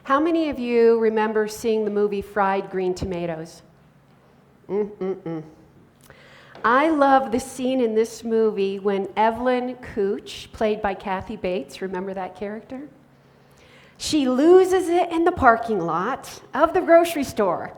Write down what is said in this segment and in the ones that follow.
How many of you remember seeing the movie Fried Green Tomatoes? I love the scene in this movie when Evelyn Couch, played by Kathy Bates, remember that character? She loses it in the parking lot of the grocery store.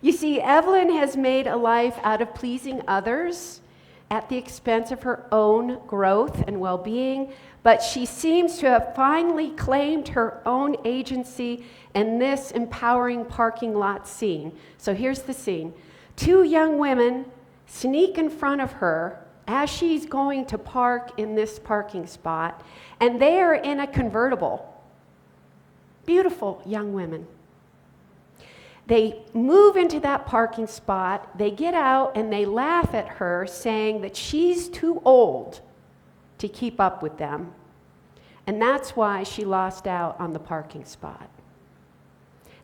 You see, Evelyn has made a life out of pleasing others at the expense of her own growth and well-being, but she seems to have finally claimed her own agency in this empowering parking lot scene. So here's the scene. Two young women sneak in front of her as she's going to park in this parking spot, and they are in a convertible. Beautiful young women. They move into that parking spot, they get out, and they laugh at her, saying that she's too old to keep up with them. And that's why she lost out on the parking spot.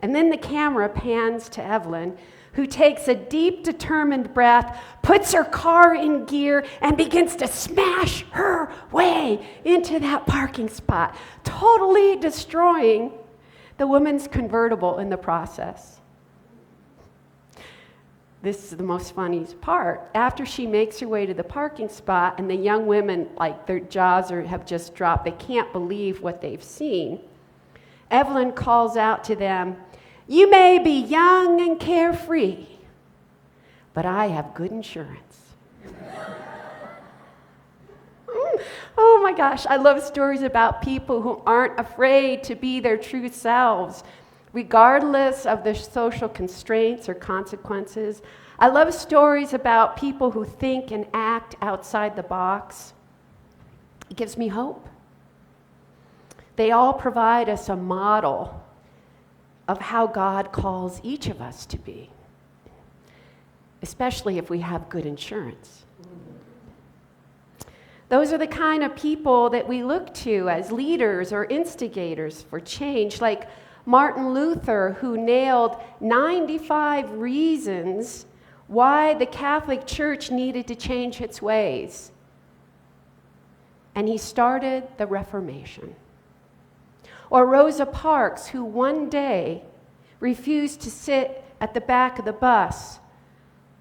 And then the camera pans to Evelyn, who takes a deep, determined breath, puts her car in gear, and begins to smash her way into that parking spot, totally destroying the woman's convertible in the process. This is the most funniest part. After she makes her way to the parking spot, and the young women, like their jaws have just dropped, they can't believe what they've seen, Evelyn calls out to them, "You may be young and carefree, but I have good insurance." Oh my gosh, I love stories about people who aren't afraid to be their true selves, regardless of the social constraints or consequences. I love stories about people who think and act outside the box. It gives me hope. They all provide us a model of how God calls each of us to be, especially if we have good insurance. Those are the kind of people that we look to as leaders or instigators for change, like Martin Luther, who nailed 95 reasons why the Catholic Church needed to change its ways. And he started the Reformation. Or Rosa Parks, who one day refused to sit at the back of the bus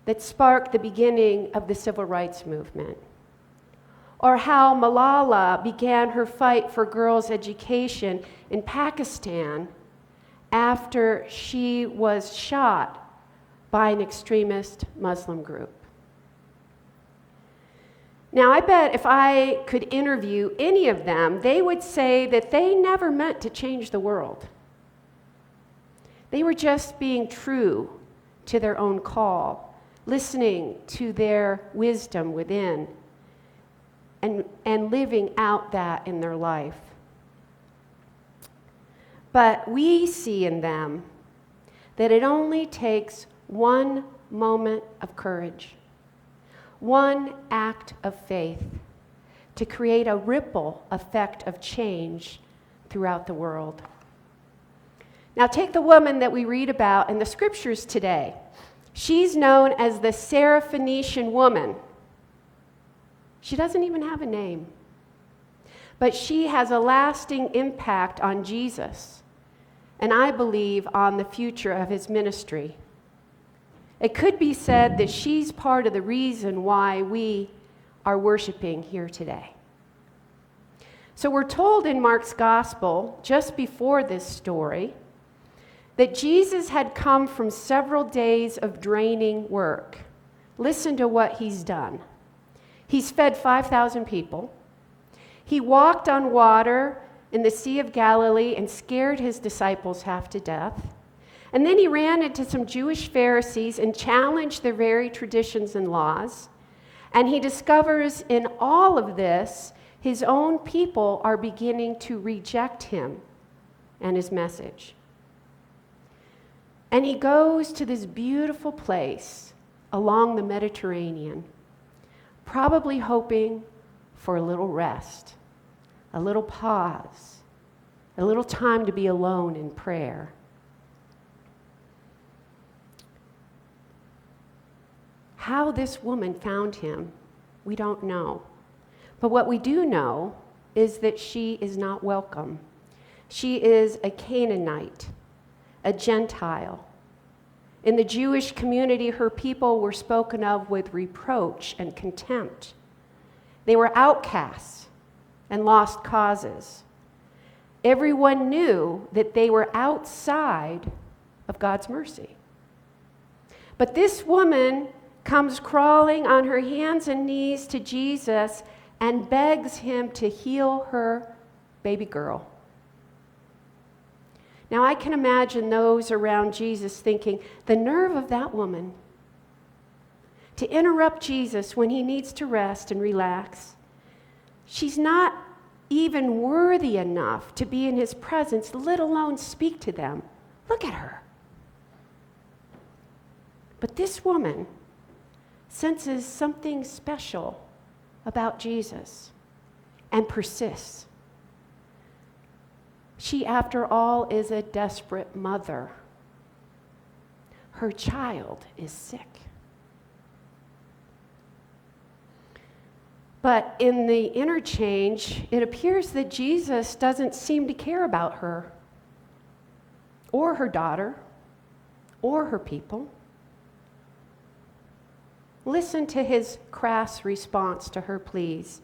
that sparked the beginning of the civil rights movement. Or how Malala began her fight for girls' education in Pakistan after she was shot by an extremist Muslim group. Now, I bet if I could interview any of them, they would say that they never meant to change the world. They were just being true to their own call, listening to their wisdom within, and living out that in their life. But we see in them that it only takes one moment of courage, one act of faith, to create a ripple effect of change throughout the world. Now take the woman that we read about in the scriptures today. She's known as the Syrophoenician woman. She doesn't even have a name. But she has a lasting impact on Jesus, and I believe on the future of his ministry. It could be said that she's part of the reason why we are worshiping here today. So we're told in Mark's gospel, just before this story, that Jesus had come from several days of draining work. Listen to what he's done. He's fed 5,000 people. He walked on water in the Sea of Galilee and scared his disciples half to death. And then he ran into some Jewish Pharisees and challenged their very traditions and laws. And he discovers in all of this, his own people are beginning to reject him and his message. And he goes to this beautiful place along the Mediterranean, probably hoping for a little rest, a little pause, a little time to be alone in prayer. How this woman found him, we don't know. But what we do know is that she is not welcome. She is a Canaanite, a Gentile. In the Jewish community, her people were spoken of with reproach and contempt. They were outcasts and lost causes. Everyone knew that they were outside of God's mercy. But this woman comes crawling on her hands and knees to Jesus and begs him to heal her baby girl. Now, I can imagine those around Jesus thinking, the nerve of that woman to interrupt Jesus when he needs to rest and relax. She's not even worthy enough to be in his presence, let alone speak to them. Look at her. But this woman senses something special about Jesus and persists. She, after all, is a desperate mother. Her child is sick. But in the interchange, it appears that Jesus doesn't seem to care about her, or her daughter, or her people. Listen to his crass response to her pleas.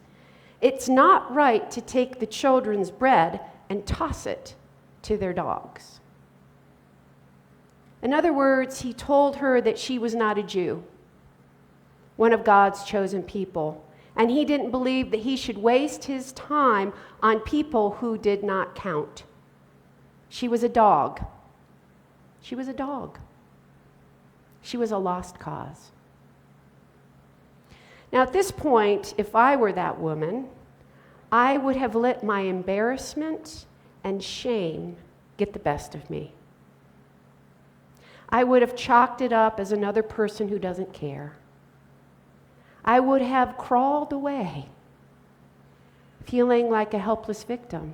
It's not right to take the children's bread and toss it to their dogs. In other words, he told her that she was not a Jew, one of God's chosen people, and he didn't believe that he should waste his time on people who did not count. She was a dog. She was a dog. She was a lost cause. Now, at this point, if I were that woman, I would have let my embarrassment and shame get the best of me. I would have chalked it up as another person who doesn't care. I would have crawled away, feeling like a helpless victim.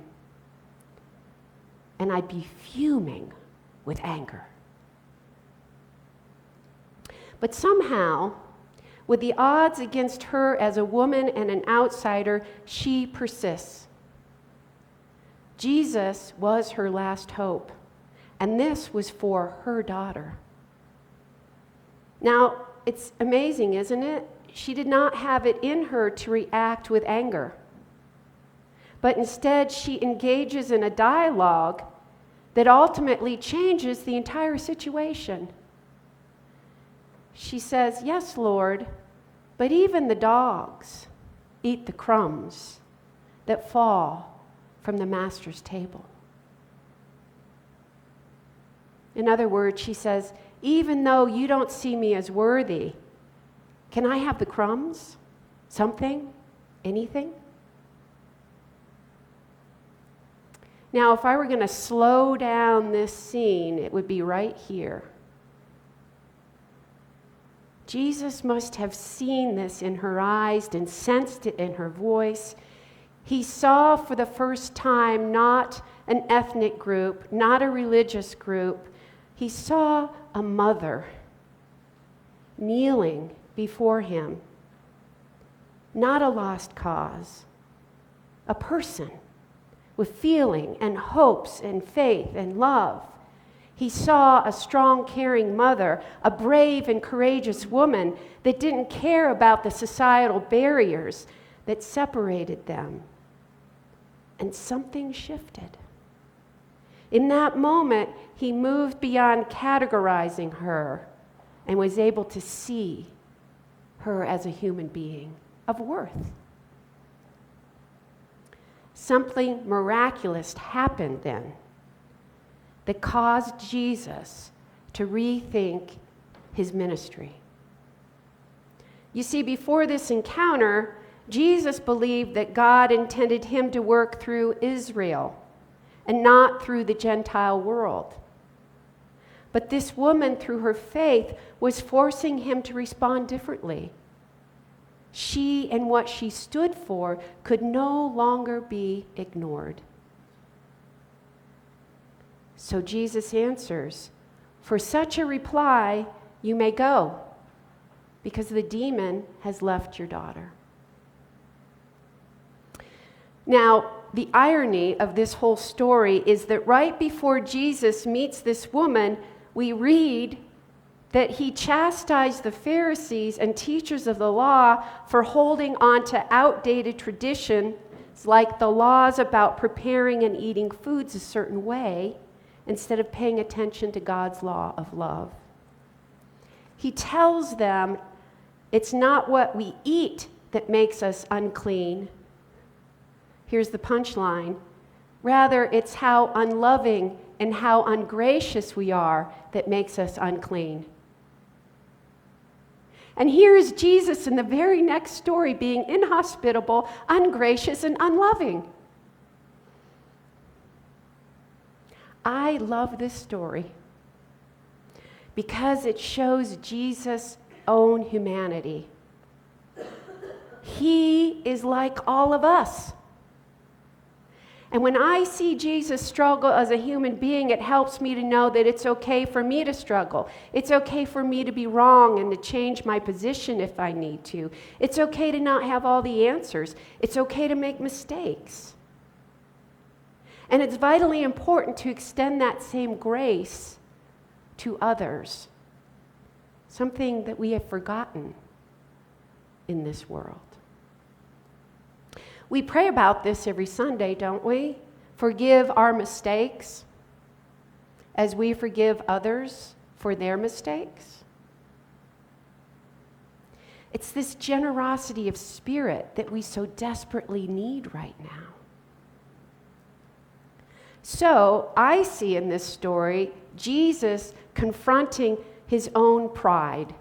And I'd be fuming with anger. But somehow, with the odds against her as a woman and an outsider, she persists. Jesus was her last hope, and this was for her daughter. Now, it's amazing, isn't it? She did not have it in her to react with anger, but instead she engages in a dialogue that ultimately changes the entire situation. She says, "Yes, Lord, but even the dogs eat the crumbs that fall from the master's table." In other words, she says, even though you don't see me as worthy, can I have the crumbs? Something? Anything? Now, if I were going to slow down this scene, it would be right here. Jesus must have seen this in her eyes and sensed it in her voice. He saw for the first time not an ethnic group, not a religious group. He saw a mother kneeling before him, not a lost cause, a person with feeling and hopes and faith and love. He saw a strong, caring mother, a brave and courageous woman that didn't care about the societal barriers that separated them. And something shifted. In that moment, he moved beyond categorizing her and was able to see her as a human being of worth. Something miraculous happened then that caused Jesus to rethink his ministry. You see, before this encounter, Jesus believed that God intended him to work through Israel and not through the Gentile world. But this woman, through her faith, was forcing him to respond differently. She and what she stood for could no longer be ignored. So Jesus answers, "For such a reply, you may go, because the demon has left your daughter." Now, the irony of this whole story is that right before Jesus meets this woman, we read that he chastised the Pharisees and teachers of the law for holding on to outdated traditions like the laws about preparing and eating foods a certain way instead of paying attention to God's law of love. He tells them it's not what we eat that makes us unclean. Here's the punchline. Rather, it's how unloving and how ungracious we are that makes us unclean. And here is Jesus in the very next story being inhospitable, ungracious, and unloving. I love this story because it shows Jesus' own humanity. He is like all of us. And when I see Jesus struggle as a human being, it helps me to know that it's okay for me to struggle. It's okay for me to be wrong and to change my position if I need to. It's okay to not have all the answers. It's okay to make mistakes. And it's vitally important to extend that same grace to others, something that we have forgotten in this world. We pray about this every Sunday, don't we? Forgive our mistakes as we forgive others for their mistakes. It's this generosity of spirit that we so desperately need right now. So I see in this story Jesus confronting his own pride.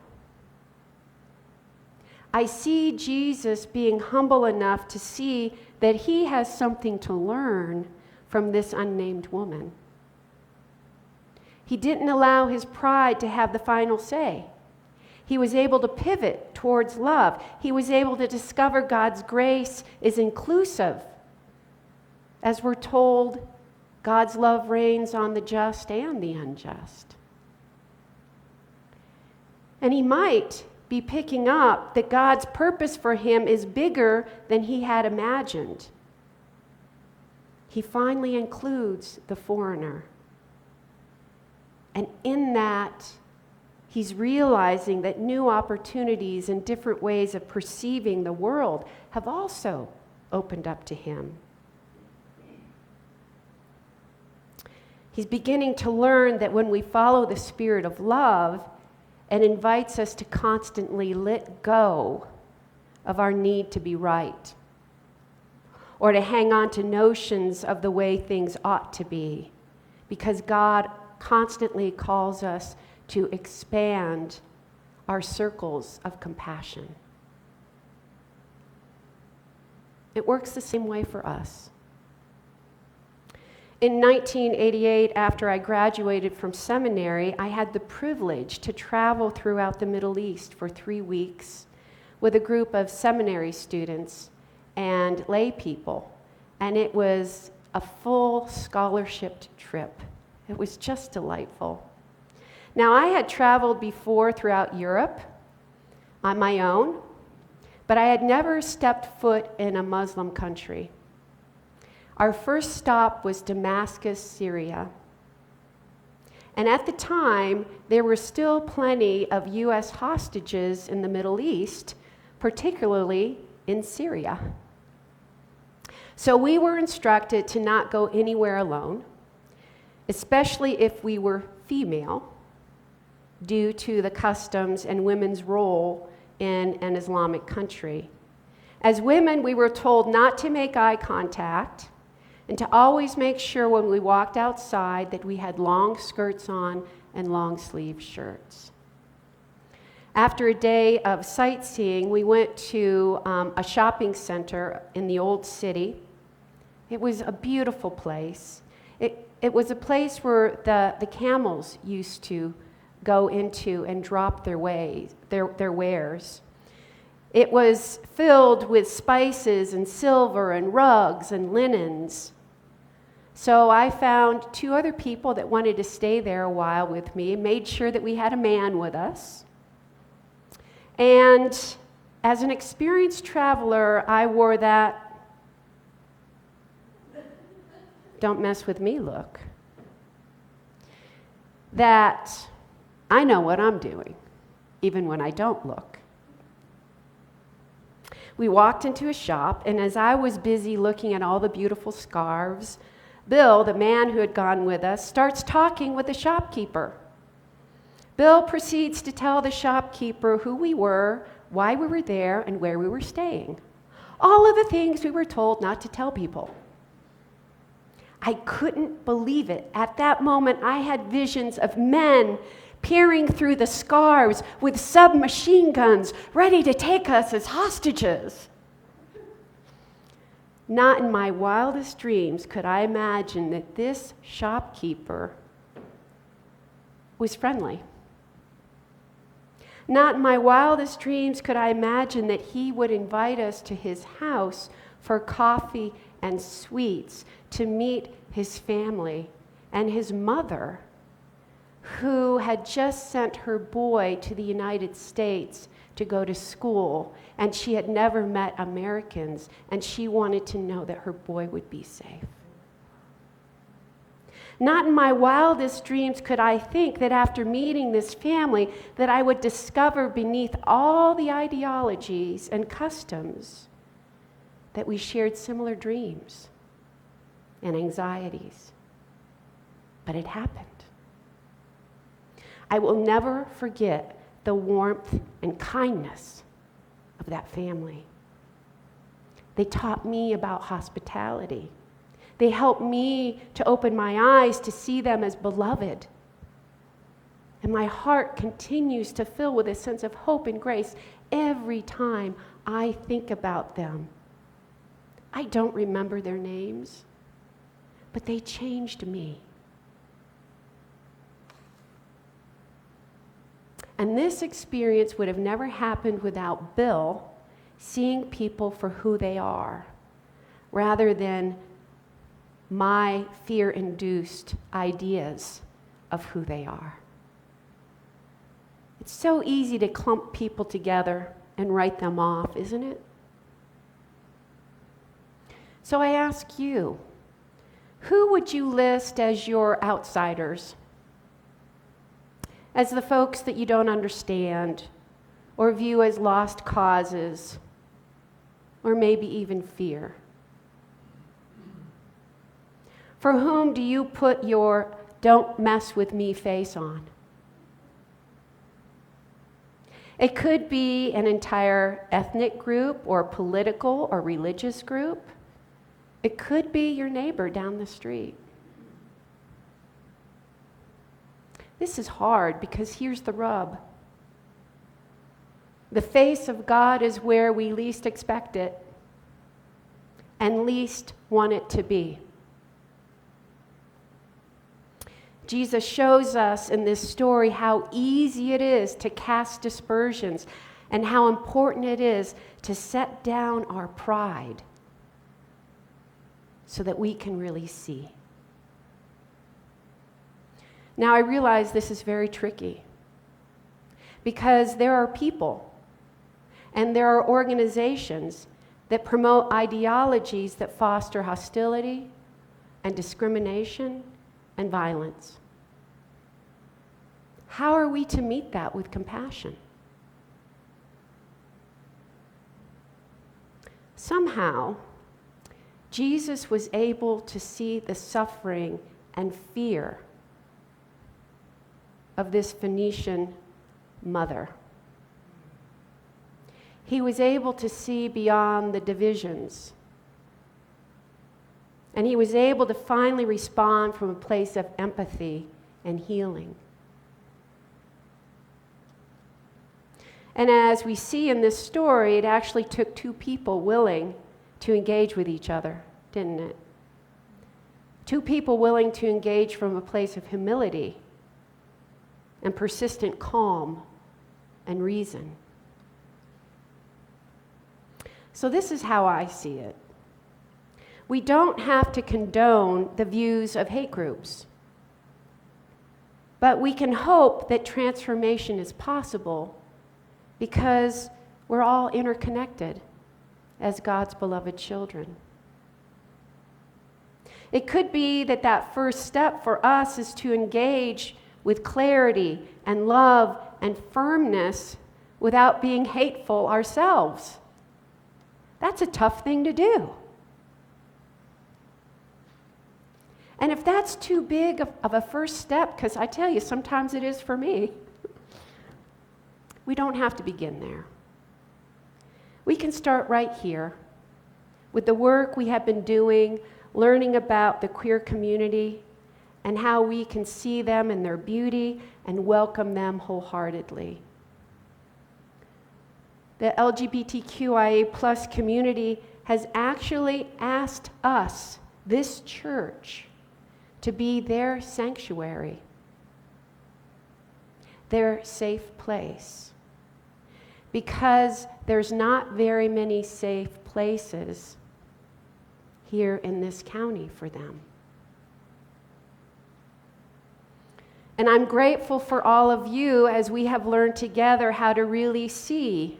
I see Jesus being humble enough to see that he has something to learn from this unnamed woman. He didn't allow his pride to have the final say. He was able to pivot towards love. He was able to discover God's grace is inclusive. As we're told, God's love reigns on the just and the unjust. And he might be picking up that God's purpose for him is bigger than he had imagined. He finally includes the foreigner. And in that, he's realizing that new opportunities and different ways of perceiving the world have also opened up to him. He's beginning to learn that when we follow the spirit of love, and invites us to constantly let go of our need to be right or to hang on to notions of the way things ought to be, because God constantly calls us to expand our circles of compassion. It works the same way for us. In 1988, after I graduated from seminary, I had the privilege to travel throughout the Middle East for 3 weeks with a group of seminary students and lay people. And it was a full scholarship trip. It was just delightful. Now, I had traveled before throughout Europe on my own, but I had never stepped foot in a Muslim country. Our first stop was Damascus, Syria. And at the time, there were still plenty of U.S. hostages in the Middle East, particularly in Syria. So we were instructed to not go anywhere alone, especially if we were female, due to the customs and women's role in an Islamic country. As women, we were told not to make eye contact, and to always make sure when we walked outside that we had long skirts on and long sleeve shirts. After a day of sightseeing, we went to a shopping center in the old city. It was a beautiful place. It was a place where the camels used to go into and drop their wares. It was filled with spices and silver and rugs and linens. So I found 2 other people that wanted to stay there a while with me, made sure that we had a man with us. And as an experienced traveler, I wore that don't mess with me look. That I know what I'm doing, even when I don't look. We walked into a shop, and as I was busy looking at all the beautiful scarves, Bill, the man who had gone with us, starts talking with the shopkeeper. Bill proceeds to tell the shopkeeper who we were, why we were there, and where we were staying. All of the things we were told not to tell people. I couldn't believe it. At that moment, I had visions of men peering through the scarves with submachine guns, ready to take us as hostages. Not in my wildest dreams could I imagine that this shopkeeper was friendly. Not in my wildest dreams could I imagine that he would invite us to his house for coffee and sweets to meet his family and his mother, who had just sent her boy to the United States to go to school, and she had never met Americans, and she wanted to know that her boy would be safe. Not in my wildest dreams could I think that after meeting this family that I would discover beneath all the ideologies and customs that we shared similar dreams and anxieties. But it happened. I will never forget the warmth and kindness of that family. They taught me about hospitality. They helped me to open my eyes to see them as beloved. And my heart continues to fill with a sense of hope and grace every time I think about them. I don't remember their names, but they changed me. And this experience would have never happened without Bill seeing people for who they are, rather than my fear-induced ideas of who they are. It's so easy to clump people together and write them off, isn't it? So I ask you, who would you list as your outsiders? As the folks that you don't understand or view as lost causes, or maybe even fear? For whom do you put your "don't mess with me" face on? It could be an entire ethnic group or political or religious group. It could be your neighbor down the street. This is hard because here's the rub. The face of God is where we least expect it and least want it to be. Jesus shows us in this story how easy it is to cast dispersions and how important it is to set down our pride so that we can really see. Now, I realize this is very tricky because there are people and there are organizations that promote ideologies that foster hostility and discrimination and violence. How are we to meet that with compassion? Somehow, Jesus was able to see the suffering and fear of this Phoenician mother. He was able to see beyond the divisions. And he was able to finally respond from a place of empathy and healing. And as we see in this story, it actually took two people willing to engage with each other, didn't it? Two people willing to engage from a place of humility and persistent calm and reason. So this is how I see it. We don't have to condone the views of hate groups, but we can hope that transformation is possible because we're all interconnected as God's beloved children. It could be that that first step for us is to engage with clarity and love and firmness without being hateful ourselves. That's a tough thing to do. And if that's too big of a first step, because I tell you, sometimes it is for me, we don't have to begin there. We can start right here with the work we have been doing, learning about the queer community and how we can see them in their beauty and welcome them wholeheartedly. The LGBTQIA plus community has actually asked us, this church, to be their sanctuary, their safe place. Because there's not very many safe places here in this county for them. And I'm grateful for all of you as we have learned together how to really see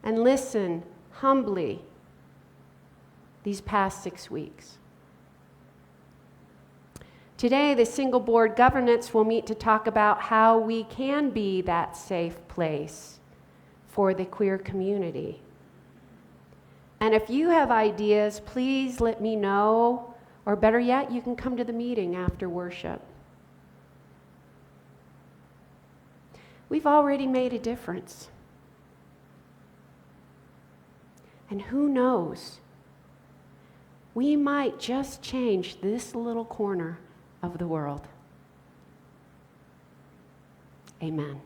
and listen humbly these past 6 weeks. Today, the single board governance will meet to talk about how we can be that safe place for the queer community. And if you have ideas, please let me know, or better yet, you can come to the meeting after worship. We've already made a difference. And who knows, we might just change this little corner of the world. Amen.